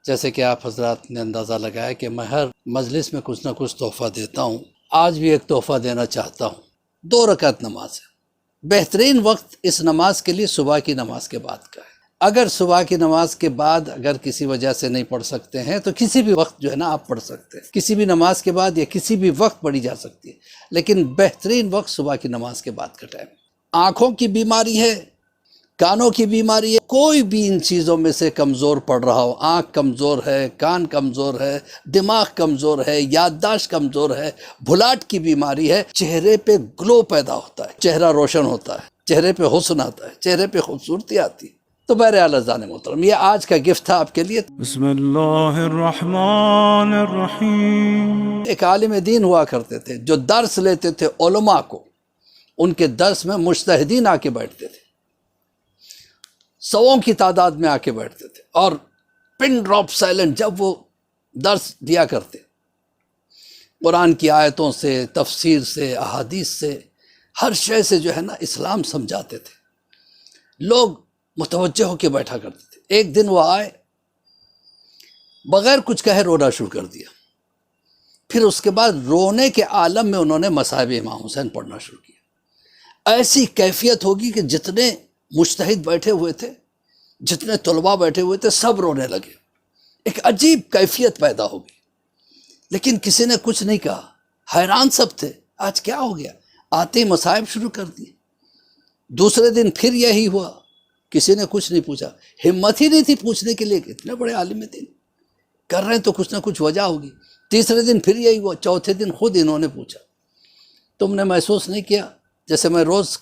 جیسے کہ آپ حضرات نے اندازہ لگایا کہ میں ہر مجلس میں کچھ نہ کچھ تحفہ دیتا ہوں، آج بھی ایک تحفہ دینا چاہتا ہوں۔ 2 رکعت نماز ہے، بہترین وقت اس نماز کے لیے صبح کی نماز کے بعد کا ہے۔ اگر صبح کی نماز کے بعد اگر کسی وجہ سے نہیں پڑھ سکتے ہیں تو کسی بھی وقت جو ہے نا آپ پڑھ سکتے ہیں، کسی بھی نماز کے بعد یا کسی بھی وقت پڑھی جا سکتی ہے، لیکن بہترین وقت صبح کی نماز کے بعد کا ٹائم۔ آنکھوں کی بیماری ہے، کانوں کی بیماری ہے، کوئی بھی ان چیزوں میں سے کمزور پڑ رہا ہو، آنکھ کمزور ہے، کان کمزور ہے، دماغ کمزور ہے، یادداشت کمزور ہے، بھلاٹ کی بیماری ہے، چہرے پہ گلو پیدا ہوتا ہے، چہرہ روشن ہوتا ہے، چہرے پہ حسن آتا ہے، چہرے پہ خوبصورتی آتی ہے۔ تو بہرحال عزیزان محترم، یہ آج کا گفٹ تھا آپ کے لیے۔ بسم اللہ الرحمن الرحیم۔ ایک عالم دین ہوا کرتے تھے جو درس لیتے تھے علماء کو، ان کے درس میں مجتہدین آ کے بیٹھتے تھے، 100 کی تعداد میں آ کے بیٹھتے تھے، اور پن ڈراپ سائلنٹ جب وہ درس دیا کرتے، قرآن کی آیتوں سے، تفسیر سے، احادیث سے، ہر شے سے جو ہے نا اسلام سمجھاتے تھے، لوگ متوجہ ہو کے بیٹھا کرتے تھے۔ ایک دن وہ آئے، بغیر کچھ کہے رونا شروع کر دیا، پھر اس کے بعد رونے کے عالم میں انہوں نے مصائب امام حسین پڑھنا شروع کیا۔ ایسی کیفیت ہوگی کہ جتنے مجتہد بیٹھے ہوئے تھے، جتنے طلباء بیٹھے ہوئے تھے، سب رونے لگے، ایک عجیب کیفیت پیدا ہوگی، لیکن کسی نے کچھ نہیں کہا، حیران سب تھے، آج کیا ہو گیا؟ آتے ہی مصائب شروع کر دیے۔ دوسرے دن پھر یہی ہوا، کسی نے کچھ نہیں پوچھا، ہمت ہی نہیں تھی پوچھنے کے لیے کہ اتنے بڑے عالم دین کر رہے ہیں تو کچھ نہ کچھ وجہ ہوگی۔ تیسرے دن پھر یہی ہوا، چوتھے دن خود انہوں نے پوچھا، تم نے محسوس نہیں کیا جیسے میں روز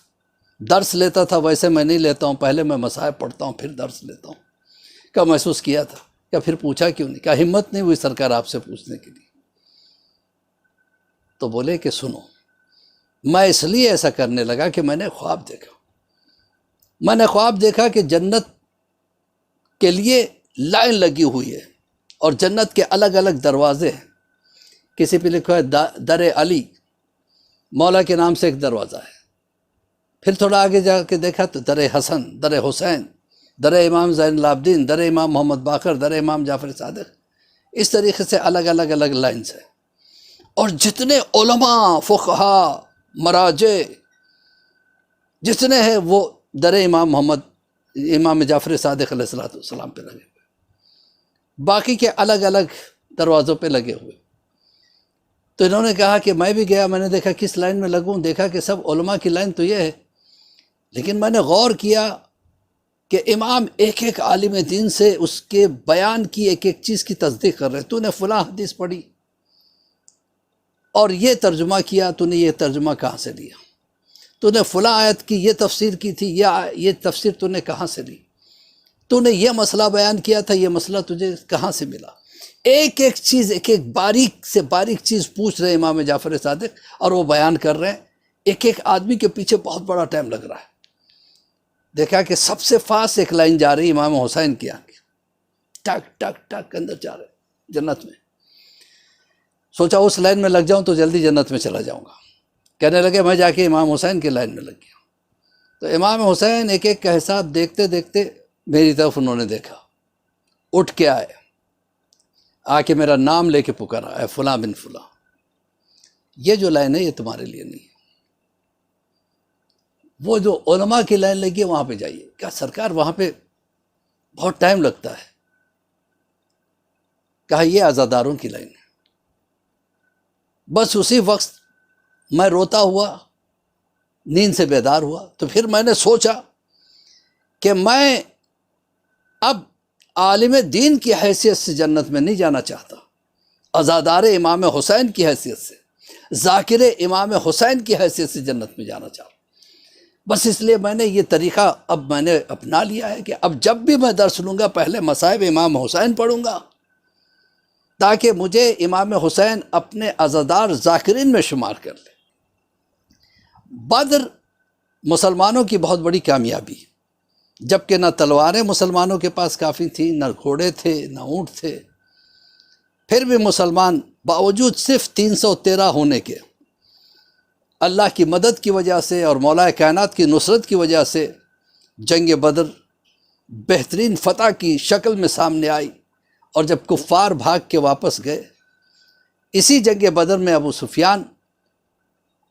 درس لیتا تھا ویسے میں نہیں لیتا ہوں، پہلے میں مصائب پڑھتا ہوں پھر درس لیتا ہوں؟ کیا محسوس کیا تھا؟ کیا پھر پوچھا کیوں نہیں؟ کیا ہمت نہیں ہوئی سرکار آپ سے پوچھنے کے لیے؟ تو بولے کہ سنو، میں اس لیے ایسا کرنے لگا کہ میں نے خواب دیکھا، میں نے خواب دیکھا کہ جنت کے لیے لائن لگی ہوئی ہے، اور جنت کے الگ الگ دروازے ہیں، کسی پہ لکھا ہے در علی، مولا کے نام سے ایک دروازہ ہے، پھر تھوڑا آگے جا کے دیکھا تو در حسن، در حسین، در امام زین العابدین، در امام محمد باقر، در امام جعفر صادق، اس طریقے سے الگ الگ لائنز ہیں، اور جتنے علماء، فقہا، مراجع جتنے ہیں وہ در امام محمد، امام جعفر صادق علیہ السلام پہ لگے ہوئے، باقی کے الگ الگ دروازوں پہ لگے ہوئے۔ تو انہوں نے کہا کہ میں بھی گیا، میں نے دیکھا کس لائن میں لگوں، دیکھا کہ سب علماء کی لائن تو یہ ہے، لیکن میں نے غور کیا کہ امام ایک ایک عالم دین سے اس کے بیان کی ایک ایک چیز کی تصدیق کر رہے ہیں، تو نے فلاں حدیث پڑھی اور یہ ترجمہ کیا، تو نے یہ ترجمہ کہاں سے لیا، تو نے فلاں آیت کی یہ تفسیر کی تھی، یہ تفسیر تو نے کہاں سے لی، تو نے یہ مسئلہ بیان کیا تھا، یہ مسئلہ تجھے کہاں سے ملا؟ ایک ایک چیز، ایک ایک باریک سے باریک چیز پوچھ رہے ہیں امام جعفر صادق، اور وہ بیان کر رہے ہیں۔ ایک ایک آدمی کے پیچھے بہت بڑا ٹائم لگ رہا ہے۔ دیکھا کہ سب سے فاسٹ ایک لائن جا رہی امام حسین کی آنکھ، ٹک ٹک ٹک اندر جا رہے جنت میں۔ سوچا اس لائن میں لگ جاؤں تو جلدی جنت میں چلا جاؤں گا، کہنے لگے میں جا کے امام حسین کی لائن میں لگ گیا۔ تو امام حسین ایک ایک کا حساب دیکھتے دیکھتے میری طرف انہوں نے دیکھا، اٹھ کے آئے، آ کے میرا نام لے کے پکارا، اے فلاں بن فلاں، یہ جو لائن ہے یہ تمہارے لیے نہیں ہے، وہ جو علماء کی لائن لگی ہے وہاں پہ جائیے۔ کیا سرکار وہاں پہ بہت ٹائم لگتا ہے؟ کہا یہ عزاداروں کی لائن ہے۔ بس اسی وقت میں روتا ہوا نیند سے بیدار ہوا، تو پھر میں نے سوچا کہ میں اب عالم دین کی حیثیت سے جنت میں نہیں جانا چاہتا، عزادار امام حسین کی حیثیت سے، ذاکر امام حسین کی حیثیت سے جنت میں جانا چاہتا۔ بس اس لیے میں نے یہ طریقہ اب میں نے اپنا لیا ہے کہ اب جب بھی میں درس لوں گا پہلے مصائب امام حسین پڑھوں گا، تاکہ مجھے امام حسین اپنے عزادار ذاکرین میں شمار کر لے۔ بدر مسلمانوں کی بہت بڑی کامیابی، جبکہ نہ تلواریں مسلمانوں کے پاس کافی تھیں، نہ گھوڑے تھے، نہ اونٹ تھے، پھر بھی مسلمان باوجود صرف 313 ہونے کے، اللہ کی مدد کی وجہ سے اور مولا کائنات کی نصرت کی وجہ سے جنگ بدر بہترین فتح کی شکل میں سامنے آئی، اور جب کفار بھاگ کے واپس گئے، اسی جنگ بدر میں ابو سفیان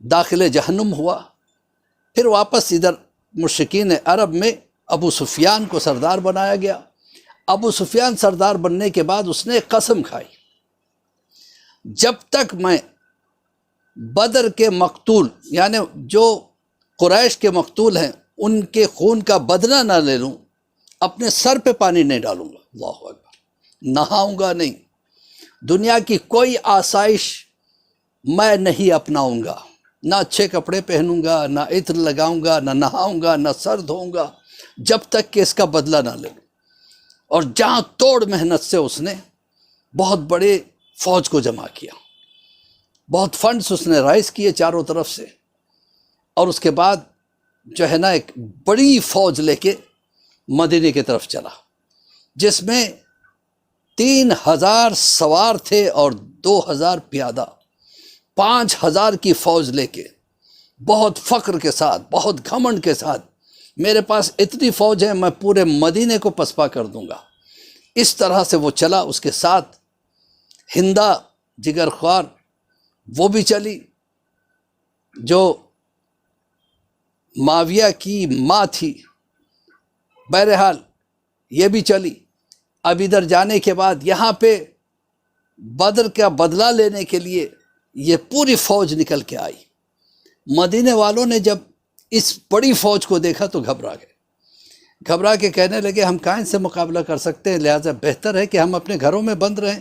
داخل جہنم ہوا، پھر واپس ادھر مشرکین عرب میں ابو سفیان کو سردار بنایا گیا۔ ابو سفیان سردار بننے کے بعد اس نے ایک قسم کھائی، جب تک میں بدر کے مقتول، یعنی جو قریش کے مقتول ہیں، ان کے خون کا بدلہ نہ لے لوں، اپنے سر پہ پانی نہیں ڈالوں گا۔ اللہ اکبر، نہاؤں گا نہیں، دنیا کی کوئی آسائش میں نہیں اپناؤں گا، نہ اچھے کپڑے پہنوں گا، نہ عطر لگاؤں گا، نہ نہاؤں گا، نہ سر دھوؤں گا، جب تک کہ اس کا بدلہ نہ لے لوں۔ اور جہاں توڑ محنت سے اس نے بہت بڑے فوج کو جمع کیا، بہت فنڈز اس نے رائز کیے چاروں طرف سے، اور اس کے بعد جو ہے نا ایک بڑی فوج لے کے مدینے کی طرف چلا، جس میں 3000 سوار تھے اور 2000 پیادہ، 5000 کی فوج لے کے، بہت فخر کے ساتھ، بہت گھمنڈ کے ساتھ، میرے پاس اتنی فوج ہے میں پورے مدینے کو پسپا کر دوں گا، اس طرح سے وہ چلا۔ اس کے ساتھ ہندا جگر خوار وہ بھی چلی، جو معاویہ کی ماں تھی، بہرحال یہ بھی چلی۔ اب ادھر جانے کے بعد یہاں پہ بدر کا بدلہ لینے کے لیے یہ پوری فوج نکل کے آئی۔ مدینے والوں نے جب اس بڑی فوج کو دیکھا تو گھبرا گئے، گھبرا کے کہنے لگے ہم کہاں سے مقابلہ کر سکتے ہیں، لہٰذا بہتر ہے کہ ہم اپنے گھروں میں بند رہیں،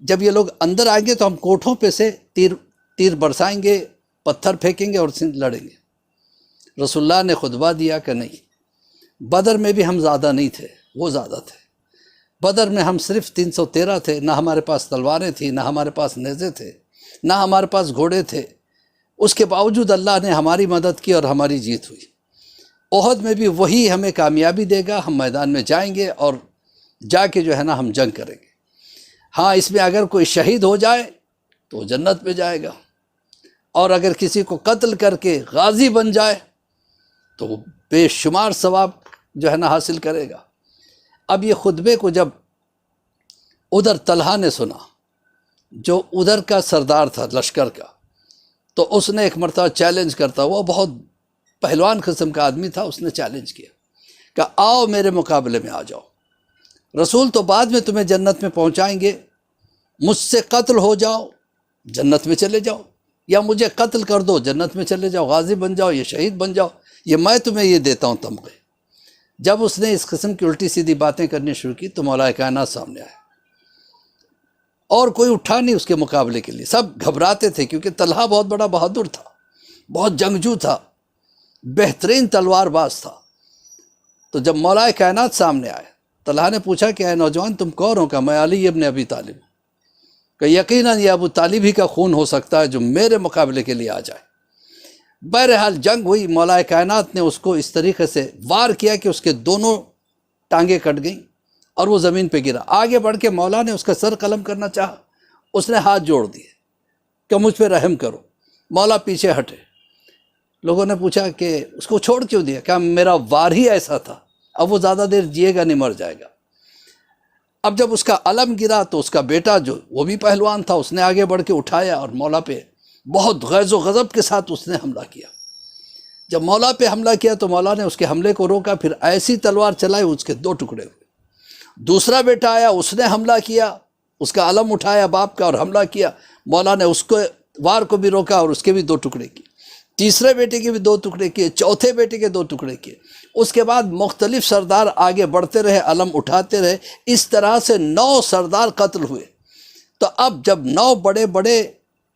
جب یہ لوگ اندر آئیں گے تو ہم کوٹھوں پہ سے تیر برسائیں گے، پتھر پھینکیں گے اور لڑیں گے۔ رسول اللہ نے خطبہ دیا کہ نہیں، بدر میں بھی ہم زیادہ نہیں تھے، وہ زیادہ تھے۔ بدر میں ہم صرف 313 تھے، نہ ہمارے پاس تلواریں تھیں، نہ ہمارے پاس نیزے تھے، نہ ہمارے پاس گھوڑے تھے، اس کے باوجود اللہ نے ہماری مدد کی اور ہماری جیت ہوئی۔ احد میں بھی وہی ہمیں کامیابی دے گا، ہم میدان میں جائیں گے اور جا کے جو ہے نا ہم جنگ کریں گے۔ ہاں، اس میں اگر کوئی شہید ہو جائے تو وہ جنت میں جائے گا، اور اگر کسی کو قتل کر کے غازی بن جائے تو وہ بے شمار ثواب جو ہے نا حاصل کرے گا۔ اب یہ خطبے کو جب ادھر طلحہ نے سنا، جو ادھر کا سردار تھا لشکر کا، تو اس نے ایک مرتبہ چیلنج کرتا، وہ بہت پہلوان قسم کا آدمی تھا، اس نے چیلنج کیا کہ آؤ میرے مقابلے میں آ جاؤ، رسول تو بعد میں تمہیں جنت میں پہنچائیں گے، مجھ سے قتل ہو جاؤ جنت میں چلے جاؤ، یا مجھے قتل کر دو جنت میں چلے جاؤ، غازی بن جاؤ یا شہید بن جاؤ، یہ میں تمہیں یہ دیتا ہوں تمغے۔ جب اس نے اس قسم کی الٹی سیدھی باتیں کرنی شروع کی تو مولا کائنات سامنے آئے، اور کوئی اٹھا نہیں اس کے مقابلے کے لیے، سب گھبراتے تھے، کیونکہ طلحہ بہت بڑا بہادر تھا، بہت جنگجو تھا، بہترین تلوار باز تھا۔ تو جب مولا کائنات سامنے آئے، طلحہ نے پوچھا کہ اے نوجوان تم کون ہو؟ کہ میں علی ابن ابی طالب ہوں۔ کہ یقیناً یہ ابو طالب ہی کا خون ہو سکتا ہے جو میرے مقابلے کے لیے آ جائے۔ بہرحال جنگ ہوئی، مولا کائنات نے اس کو اس طریقے سے وار کیا کہ اس کے دونوں ٹانگیں کٹ گئیں اور وہ زمین پہ گرا۔ آگے بڑھ کے مولا نے اس کا سر قلم کرنا چاہا، اس نے ہاتھ جوڑ دیے کہ مجھ پہ رحم کرو۔ مولا پیچھے ہٹے، لوگوں نے پوچھا کہ اس کو چھوڑ کیوں دیا؟ کہ میرا وار ہی ایسا تھا، اب وہ زیادہ دیر جیے گا نہیں، مر جائے گا۔ اب جب اس کا علم گرا تو اس کا بیٹا جو وہ بھی پہلوان تھا، اس نے آگے بڑھ کے اٹھایا اور مولا پہ بہت غیظ و غضب کے ساتھ اس نے حملہ کیا۔ جب مولا پہ حملہ کیا تو مولا نے اس کے حملے کو روکا، پھر ایسی تلوار چلائی اس کے 2 ٹکڑے ہوئے۔ دوسرا بیٹا آیا، اس نے حملہ کیا، اس کا علم اٹھایا باپ کا اور حملہ کیا، مولا نے اس کو وار کو بھی روکا اور اس کے بھی 2 ٹکڑے کیے۔ تیسرے بیٹے کے بھی 2 ٹکڑے کیے، چوتھے بیٹے کے 2 ٹکڑے کیے۔ اس کے بعد مختلف سردار آگے بڑھتے رہے، علم اٹھاتے رہے، اس طرح سے 9 سردار قتل ہوئے۔ تو اب جب 9 بڑے بڑے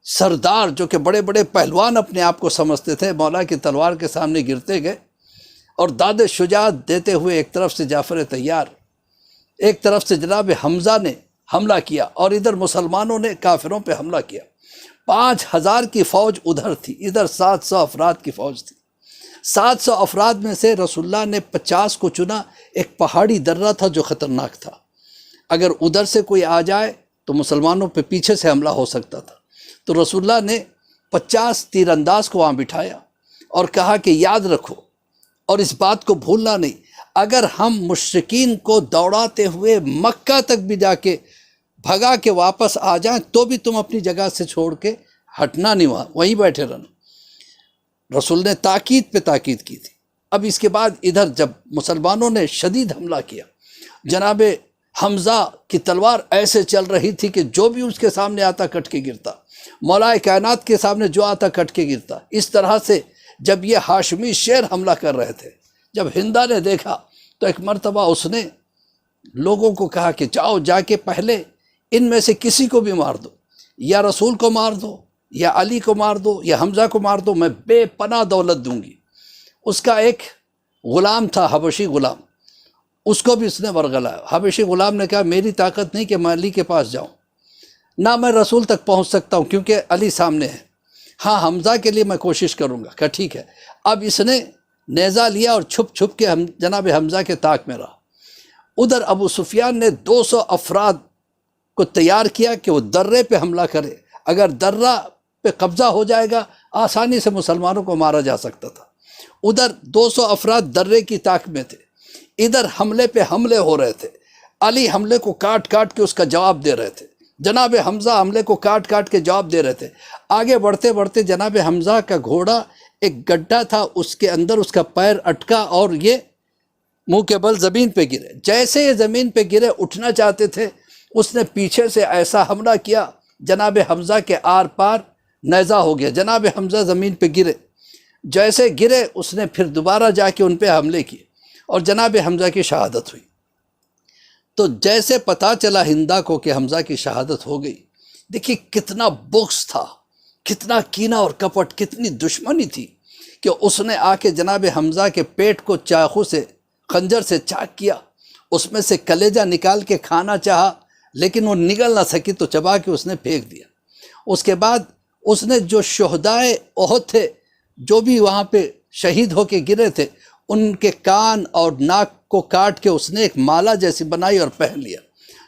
سردار جو کہ بڑے بڑے پہلوان اپنے آپ کو سمجھتے تھے، مولا کی تلوار کے سامنے گرتے گئے اور داد شجاعت دیتے ہوئے ایک طرف سے جعفر طیار، ایک طرف سے جناب حمزہ نے حملہ کیا، اور ادھر مسلمانوں نے کافروں پہ حملہ کیا۔ 5000 کی فوج ادھر تھی، ادھر 700 افراد کی فوج تھی۔ 700 افراد میں سے رسول اللہ نے 50 کو چنا۔ ایک پہاڑی درہ تھا جو خطرناک تھا، اگر ادھر سے کوئی آ جائے تو مسلمانوں پہ پیچھے سے حملہ ہو سکتا تھا۔ تو رسول اللہ نے 50 تیر انداز کو وہاں بٹھایا اور کہا کہ یاد رکھو اور اس بات کو بھولنا نہیں، اگر ہم مشرکین کو دوڑاتے ہوئے مکہ تک بھی جا کے بھگا کے واپس آ جائیں تو بھی تم اپنی جگہ سے چھوڑ کے ہٹنا نہیں، وہیں بیٹھے رہنا۔ رسول نے تاکید پہ تاکید کی تھی۔ اب اس کے بعد ادھر جب مسلمانوں نے شدید حملہ کیا، جناب حمزہ کی تلوار ایسے چل رہی تھی کہ جو بھی اس کے سامنے آتا کٹ کے گرتا، مولا کائنات کے سامنے جو آتا کٹ کے گرتا۔ اس طرح سے جب یہ ہاشمی شیر حملہ کر رہے تھے، جب ہندا نے دیکھا تو ایک مرتبہ اس نے لوگوں کو کہا کہ جاؤ جا کے پہلے ان میں سے کسی کو بھی مار دو، یا رسول کو مار دو، یا علی کو مار دو، یا حمزہ کو مار دو، میں بے پناہ دولت دوں گی۔ اس کا ایک غلام تھا، حبشی غلام، اس کو بھی اس نے ورگلایا۔ حبشی غلام نے کہا میری طاقت نہیں کہ میں علی کے پاس جاؤں، نہ میں رسول تک پہنچ سکتا ہوں کیونکہ علی سامنے ہے، ہاں حمزہ کے لیے میں کوشش کروں گا۔ کہا ٹھیک ہے۔ اب اس نے نیزہ لیا اور چھپ چھپ کے جناب حمزہ کے طاق میں رہا۔ ادھر ابو سفیان نے 200 افراد کو تیار کیا کہ وہ درے پہ حملہ کرے، اگر درہ پہ قبضہ ہو جائے گا آسانی سے مسلمانوں کو مارا جا سکتا تھا۔ ادھر 200 افراد درے کی طاق میں تھے، ادھر حملے پہ حملے ہو رہے تھے، علی حملے کو کاٹ کاٹ کے اس کا جواب دے رہے تھے، جناب حمزہ حملے کو کاٹ کاٹ کے جواب دے رہے تھے۔ آگے بڑھتے بڑھتے جناب حمزہ کا گھوڑا ایک گڈھا تھا، اس کے اندر اس کا پیر اٹکا اور یہ منہ کے بل زمین پہ گرے۔ جیسے یہ زمین پہ گرے اٹھنا چاہتے تھے، اس نے پیچھے سے ایسا حملہ کیا جناب حمزہ کے آر پار نیزہ ہو گیا، جناب حمزہ زمین پہ گرے۔ جیسے گرے اس نے پھر دوبارہ جا کے ان پہ حملے کیے اور جناب حمزہ کی شہادت ہوئی۔ تو جیسے پتہ چلا ہندا کو کہ حمزہ کی شہادت ہو گئی، دیکھیے کتنا بغض تھا، کتنا کینہ اور کپٹ، کتنی دشمنی تھی کہ اس نے آ کے جناب حمزہ کے پیٹ کو چاقو سے، خنجر سے چاک کیا، اس میں سے کلیجہ نکال کے کھانا چاہا لیکن وہ نگل نہ سکی تو چبا کے اس نے پھینک دیا۔ اس کے بعد اس نے جو شہدائے احد تھے، جو بھی وہاں پہ شہید ہو کے گرے تھے، ان کے کان اور ناک کو کاٹ کے اس نے ایک مالا جیسی بنائی اور پہن لیا۔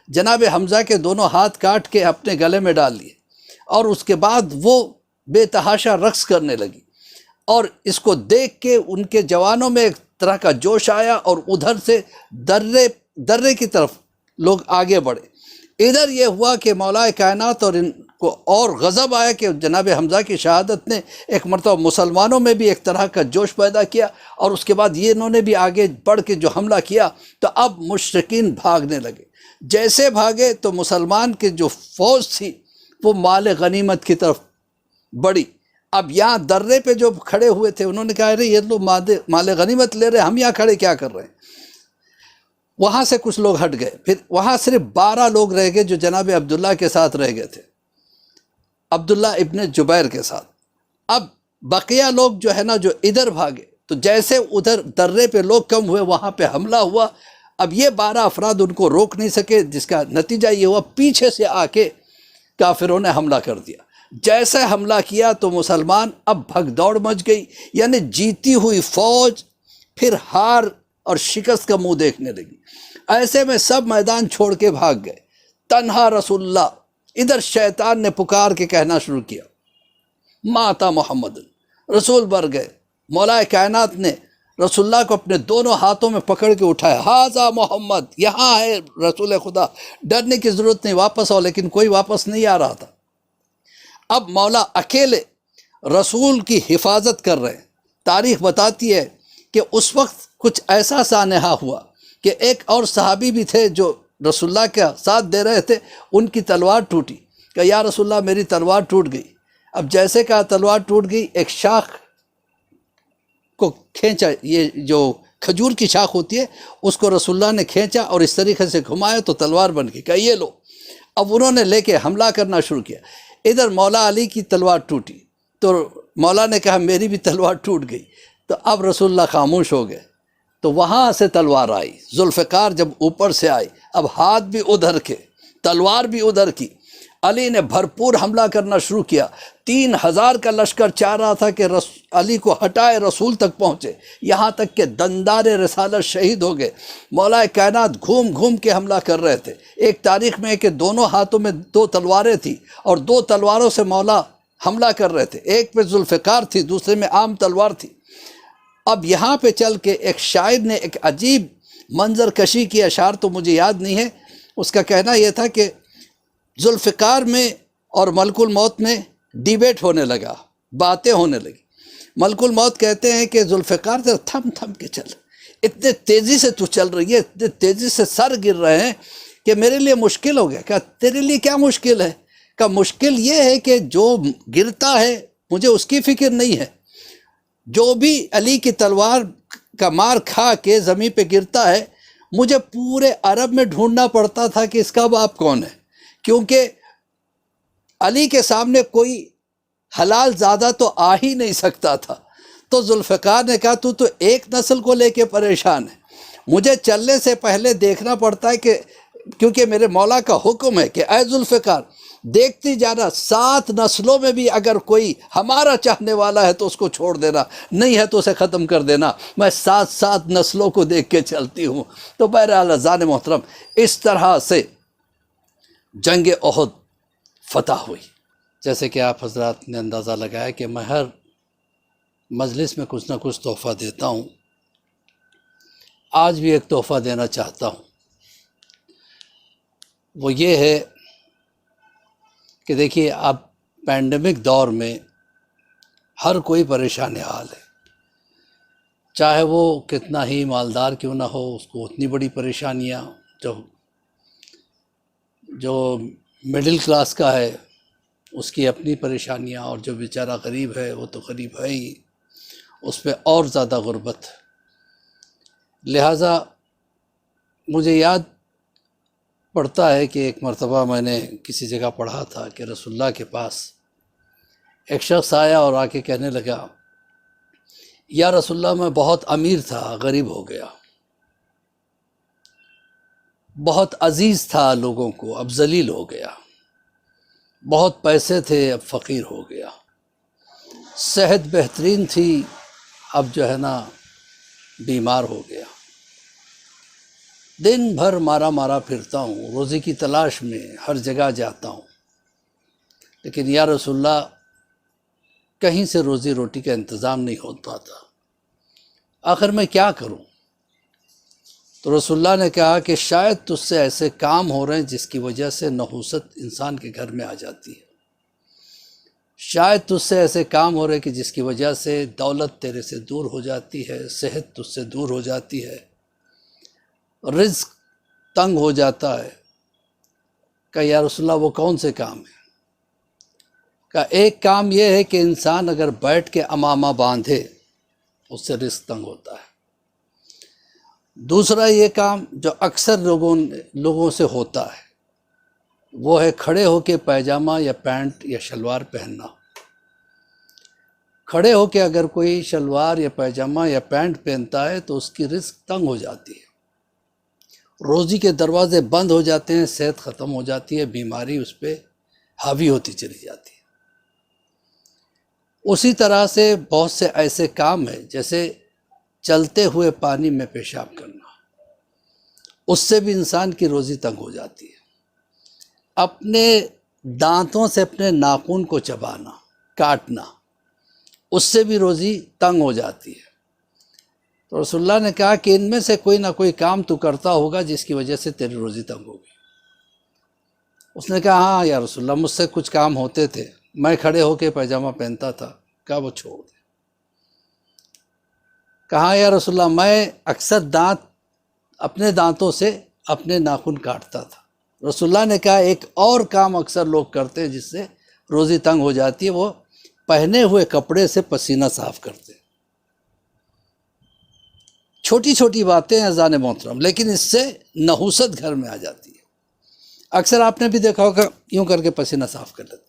جناب حمزہ کے دونوں ہاتھ کاٹ کے اپنے گلے میں ڈال لیے اور اس کے بعد وہ بے تحاشا رقص کرنے لگی، اور اس کو دیکھ کے ان کے جوانوں میں ایک طرح کا جوش آیا اور ادھر سے درے کی طرف لوگ آگے بڑھے۔ ادھر یہ ہوا کہ مولا کائنات اور ان کو اور غضب آیا کہ جناب حمزہ کی شہادت نے ایک مرتبہ مسلمانوں میں بھی ایک طرح کا جوش پیدا کیا، اور اس کے بعد یہ انہوں نے بھی آگے بڑھ کے جو حملہ کیا تو اب مشرکین بھاگنے لگے۔ جیسے بھاگے تو مسلمان کی جو فوج تھی وہ مال غنیمت کی طرف بڑھی۔ اب یہاں درے پہ جو کھڑے ہوئے تھے انہوں نے کہا ارے یہ لوگ مال غنیمت لے رہے ہیں، ہم یہاں کھڑے کیا کر رہے ہیں؟ وہاں سے کچھ لوگ ہٹ گئے، پھر وہاں صرف 12 لوگ رہ گئے جو جناب عبداللہ کے ساتھ رہ گئے تھے، عبداللہ ابن جبیر کے ساتھ۔ اب بقیہ لوگ جو ہے نا جو ادھر بھاگے، تو جیسے ادھر درے پہ لوگ کم ہوئے وہاں پہ حملہ ہوا۔ اب یہ 12 افراد ان کو روک نہیں سکے، جس کا نتیجہ یہ ہوا پیچھے سے آ کے کافروں نے حملہ کر دیا۔ جیسے حملہ کیا تو مسلمان اب بھگ دوڑ مچ گئی، یعنی جیتی ہوئی فوج پھر ہار اور شکست کا منہ دیکھنے لگی۔ ایسے میں سب میدان چھوڑ کے بھاگ گئے، تنہا رسول اللہ۔ ادھر شیطان نے پکار کے کہنا شروع کیا ماتا محمد، رسول بر گئے۔ مولا کائنات نے رسول اللہ کو اپنے دونوں ہاتھوں میں پکڑ کے اٹھایا، ہاذا محمد، یہاں ہے رسول خدا، ڈرنے کی ضرورت نہیں، واپس آؤ۔ لیکن کوئی واپس نہیں آ رہا تھا۔ اب مولا اکیلے رسول کی حفاظت کر رہے ہیں۔ تاریخ بتاتی ہے کہ اس وقت کچھ ایسا سانحہ ہوا کہ ایک اور صحابی بھی تھے جو رسول اللہ کا ساتھ دے رہے تھے، ان کی تلوار ٹوٹی کہ یا رسول اللہ میری تلوار ٹوٹ گئی۔ اب جیسے کہا تلوار ٹوٹ گئی، ایک شاخ کو کھینچا، یہ جو کھجور کی شاخ ہوتی ہے اس کو رسول اللہ نے کھینچا اور اس طریقے سے گھمایا تو تلوار بن گئی، کہ یہ لو۔ اب انہوں نے لے کے حملہ کرنا شروع کیا۔ ادھر مولا علی کی تلوار ٹوٹی تو مولا نے کہا میری بھی تلوار ٹوٹ گئی، تو اب رسول اللہ خاموش ہو گئے۔ تو وہاں سے تلوار آئی، ذوالفقار جب اوپر سے آئی، اب ہاتھ بھی ادھر کے، تلوار بھی ادھر کی۔ علی نے بھرپور حملہ کرنا شروع کیا۔ 3000 کا لشکر چاہ رہا تھا کہ علی کو ہٹائے رسول تک پہنچے، یہاں تک کہ دندار رسالت شہید ہو گئے۔ مولا کائنات گھوم گھوم کے حملہ کر رہے تھے۔ ایک تاریخ میں ہے کہ دونوں ہاتھوں میں 2 تلواریں تھیں اور 2 تلواروں سے مولا حملہ کر رہے تھے، ایک پہ ذوالفقار تھی، دوسرے میں عام تلوار تھی۔ اب یہاں پہ چل کے ایک شاعر نے ایک عجیب منظر کشی کی اشعار تو مجھے یاد نہیں ہے، اس کا کہنا یہ تھا کہ ذوالفقار میں اور ملک الموت میں ڈیبیٹ ہونے لگا، باتیں ہونے لگی۔ ملک الموت کہتے ہیں کہ ذوالفقار ذرا تھم تھم کے چل، اتنے تیزی سے تو چل رہی ہے، اتنے تیزی سے سر گر رہے ہیں کہ میرے لیے مشکل ہو گیا۔ کہا تیرے لیے کیا مشکل ہے؟ کہا مشکل یہ ہے کہ جو گرتا ہے مجھے اس کی فکر نہیں ہے، جو بھی علی کی تلوار کا مار کھا کے زمین پہ گرتا ہے مجھے پورے عرب میں ڈھونڈنا پڑتا تھا کہ اس کا باپ کون ہے، کیونکہ علی کے سامنے کوئی حلال زادہ تو آ ہی نہیں سکتا تھا۔ تو ذوالفقار نے کہا تو ایک نسل کو لے کے پریشان ہے، مجھے چلنے سے پہلے دیکھنا پڑتا ہے کہ کیونکہ میرے مولا کا حکم ہے کہ اے ذوالفقار دیکھتی جانا، 7 نسلوں میں بھی اگر کوئی ہمارا چاہنے والا ہے تو اس کو چھوڑ دینا، نہیں ہے تو اسے ختم کر دینا، میں 7 نسلوں کو دیکھ کے چلتی ہوں۔ تو بہرحال اذان محترم، اس طرح سے جنگ احد فتح ہوئی۔ جیسے کہ آپ حضرات نے اندازہ لگایا کہ میں ہر مجلس میں کچھ نہ کچھ تحفہ دیتا ہوں، آج بھی ایک تحفہ دینا چاہتا ہوں، وہ یہ ہے کہ دیکھیے اب پینڈیمک دور میں ہر کوئی پریشان حال ہے، چاہے وہ کتنا ہی مالدار کیوں نہ ہو، اس کو اتنی بڑی پریشانیاں، جو مڈل کلاس کا ہے اس کی اپنی پریشانیاں، اور جو بیچارہ غریب ہے وہ تو غریب ہے ہی، اس پہ اور زیادہ غربت۔ لہٰذا مجھے یاد پڑتا ہے کہ ایک مرتبہ میں نے کسی جگہ پڑھا تھا کہ رسول اللہ کے پاس ایک شخص آیا اور آ کے کہنے لگا یا رسول اللہ میں بہت امیر تھا، غریب ہو گیا، بہت عزیز تھا لوگوں کو، اب ذلیل ہو گیا، بہت پیسے تھے اب فقیر ہو گیا، صحت بہترین تھی اب جو ہے نا بیمار ہو گیا، دن بھر مارا پھرتا ہوں، روزی کی تلاش میں ہر جگہ جاتا ہوں، لیکن یا رسول اللہ کہیں سے روزی روٹی کا انتظام نہیں ہو پاتا، آخر میں کیا کروں؟ تو رسول اللہ نے کہا کہ شاید تجھ سے ایسے کام ہو رہے ہیں جس کی وجہ سے نحوست انسان کے گھر میں آ جاتی ہے، شاید تجھ سے ایسے کام ہو رہے کہ جس کی وجہ سے دولت تیرے سے دور ہو جاتی ہے، صحت تجھ سے دور ہو جاتی ہے، رزق تنگ ہو جاتا ہے۔ کہ یا رسول اللہ وہ کون سے کام ہیں؟ کہ ایک کام یہ ہے کہ انسان اگر بیٹھ کے امامہ باندھے اس سے رزق تنگ ہوتا ہے، دوسرا یہ کام جو اکثر لوگوں سے ہوتا ہے وہ ہے کھڑے ہو کے پیجامہ یا پینٹ یا شلوار پہننا۔ کھڑے ہو کے اگر کوئی شلوار یا پیجامہ یا پینٹ پہنتا ہے تو اس کی رزق تنگ ہو جاتی ہے، روزی کے دروازے بند ہو جاتے ہیں، صحت ختم ہو جاتی ہے، بیماری اس پہ حاوی ہوتی چلی جاتی ہے۔ اسی طرح سے بہت سے ایسے کام ہیں جیسے چلتے ہوئے پانی میں پیشاب کرنا، اس سے بھی انسان کی روزی تنگ ہو جاتی ہے۔ اپنے دانتوں سے اپنے ناخن کو چبانا، کاٹنا، اس سے بھی روزی تنگ ہو جاتی ہے۔ تو رسول اللہ نے کہا کہ ان میں سے کوئی نہ کوئی کام تو کرتا ہوگا جس کی وجہ سے تیری روزی تنگ ہوگی۔ اس نے کہا ہاں یا رسول اللہ مجھ سے کچھ کام ہوتے تھے، میں کھڑے ہو کے پیجامہ پہنتا تھا۔ کہا وہ چھوڑ دے۔ کہا یا رسول اللہ میں اکثر اپنے دانتوں سے اپنے ناخن کاٹتا تھا۔ رسول اللہ نے کہا ایک اور کام اکثر لوگ کرتے ہیں جس سے روزی تنگ ہو جاتی ہے، وہ پہنے ہوئے کپڑے سے پسینہ صاف کرتے ہیں۔ چھوٹی چھوٹی باتیں ہیں اذان محترم، لیکن اس سے نحوست گھر میں آ جاتی ہے۔ اکثر آپ نے بھی دیکھا ہوگا یوں کر کے پسینہ صاف کر لیتے،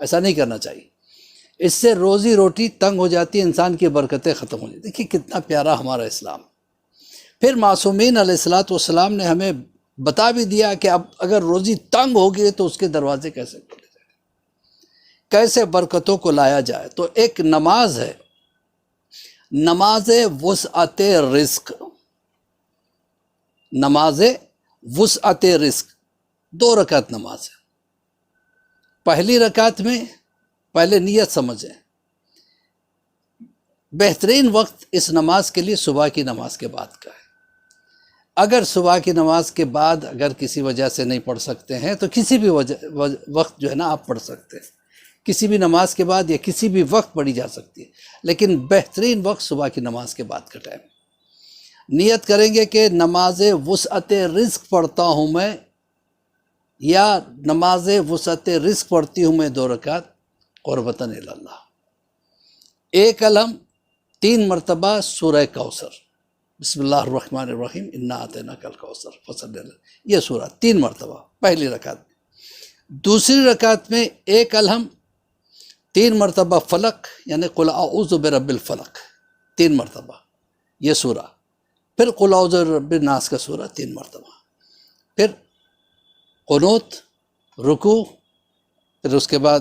ایسا نہیں کرنا چاہیے، اس سے روزی روٹی تنگ ہو جاتی ہے، انسان کی برکتیں ختم ہو جاتی ہیں۔ دیکھیے کتنا پیارا ہمارا اسلام۔ پھر معصومین علیہ السلام نے ہمیں بتا بھی دیا کہ اب اگر روزی تنگ ہوگی تو اس کے دروازے کیسے کھولے جائیں، کیسے برکتوں کو لایا جائے۔ تو ایک نماز ہے، نماز وسعت رزق، نماز وسعت رزق، 2 رکعت نماز ہے۔ پہلی رکعت میں پہلے نیت سمجھیں، بہترین وقت اس نماز کے لیے صبح کی نماز کے بعد کا ہے۔ اگر صبح کی نماز کے بعد اگر کسی وجہ سے نہیں پڑھ سکتے ہیں تو کسی بھی وقت جو ہے نا آپ پڑھ سکتے ہیں، کسی بھی نماز کے بعد یا کسی بھی وقت پڑھی جا سکتی ہے، لیکن بہترین وقت صبح کی نماز کے بعد کا ٹائم۔ نیت کریں گے کہ نماز وسعت رزق پڑھتا ہوں میں، یا نماز وسعت رزق پڑھتی ہوں میں 2 رکعت قربتاً الی اللہ۔ ایک الحم 3 مرتبہ سورہ کوثر، بسم اللہ الرحمن الرحیم انا اعطیناک الکوثر فصلی اللہ، یہ سورہ 3 مرتبہ پہلی رکعت میں۔ دوسری رکعت میں ایک الحم 3 مرتبہ فلق، یعنی قل اعوذ برب الفلق 3 مرتبہ یہ سورہ، پھر قل اعوذ برب الناس کا سورہ 3 مرتبہ، پھر قنوت، رکوع، پھر اس کے بعد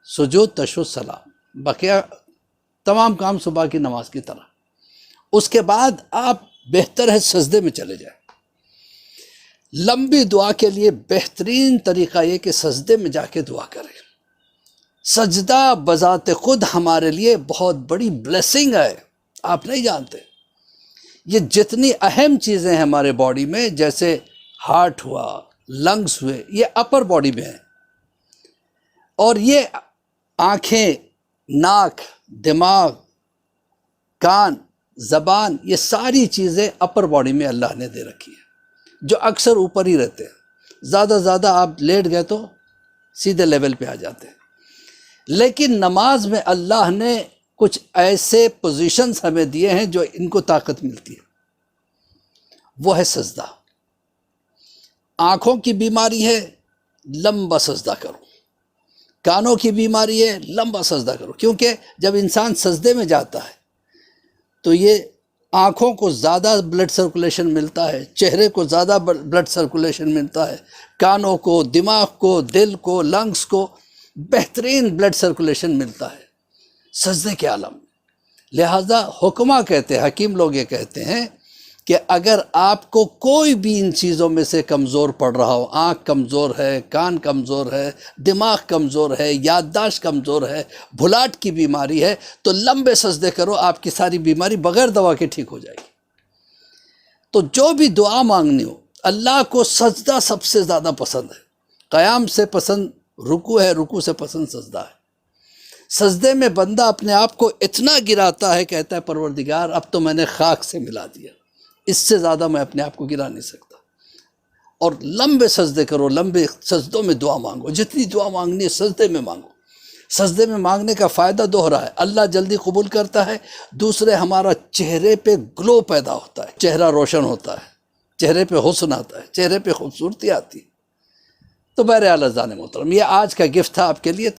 سجود، تشہد، سلام، بقیہ تمام کام صبح کی نماز کی طرح۔ اس کے بعد آپ بہتر ہے سجدے میں چلے جائیں۔ لمبی دعا کے لیے بہترین طریقہ یہ کہ سجدے میں جا کے دعا کریں۔ سجدہ بذات خود ہمارے لیے بہت بڑی بلیسنگ ہے، آپ نہیں جانتے۔ یہ جتنی اہم چیزیں ہیں ہمارے باڈی میں، جیسے ہارٹ ہوا، لنگز ہوئے، یہ اپر باڈی میں ہیں، اور یہ آنکھیں، ناک، دماغ، کان، زبان، یہ ساری چیزیں اپر باڈی میں اللہ نے دے رکھی ہے، جو اکثر اوپر ہی رہتے ہیں۔ زیادہ آپ لیٹ گئے تو سیدھے لیول پہ آ جاتے ہیں، لیکن نماز میں اللہ نے کچھ ایسے پوزیشنز ہمیں دیے ہیں جو ان کو طاقت ملتی ہے، وہ ہے سجدہ۔ آنکھوں کی بیماری ہے، لمبا سجدہ کرو۔ کانوں کی بیماری ہے، لمبا سجدہ کرو، کیونکہ جب انسان سجدے میں جاتا ہے تو یہ آنکھوں کو زیادہ بلڈ سرکولیشن ملتا ہے، چہرے کو زیادہ بلڈ سرکولیشن ملتا ہے، کانوں کو، دماغ کو، دل کو، لنگز کو بہترین بلڈ سرکولیشن ملتا ہے سجدے کے عالم میں۔ لہٰذا حکمہ کہتے ہیں، حکیم لوگ یہ کہتے ہیں کہ اگر آپ کو کوئی بھی ان چیزوں میں سے کمزور پڑ رہا ہو، آنکھ کمزور ہے، کان کمزور ہے، دماغ کمزور ہے، یادداشت کمزور ہے، بھلاٹ کی بیماری ہے، تو لمبے سجدے کرو، آپ کی ساری بیماری بغیر دوا کے ٹھیک ہو جائے گی۔ تو جو بھی دعا مانگنی ہو، اللہ کو سجدہ سب سے زیادہ پسند ہے۔ قیام سے پسند رکوع ہے، رکوع سے پسند سجدہ ہے۔ سجدے میں بندہ اپنے آپ کو اتنا گراتا ہے، کہتا ہے پروردگار اب تو میں نے خاک سے ملا دیا، اس سے زیادہ میں اپنے آپ کو گرا نہیں سکتا۔ اور لمبے سجدے کرو، لمبے سجدوں میں دعا مانگو، جتنی دعا مانگنی ہے سجدے میں مانگو۔ سجدے میں مانگنے کا فائدہ دوہرا ہے، اللہ جلدی قبول کرتا ہے، دوسرے ہمارا چہرے پہ گلو پیدا ہوتا ہے، چہرہ روشن ہوتا ہے، چہرے پہ حسن آتا ہے، چہرے پہ خوبصورتی آتی ہے۔ تو بہرحال عزیزان محترم، یہ آج کا گفٹ تھا آپ کے لیے۔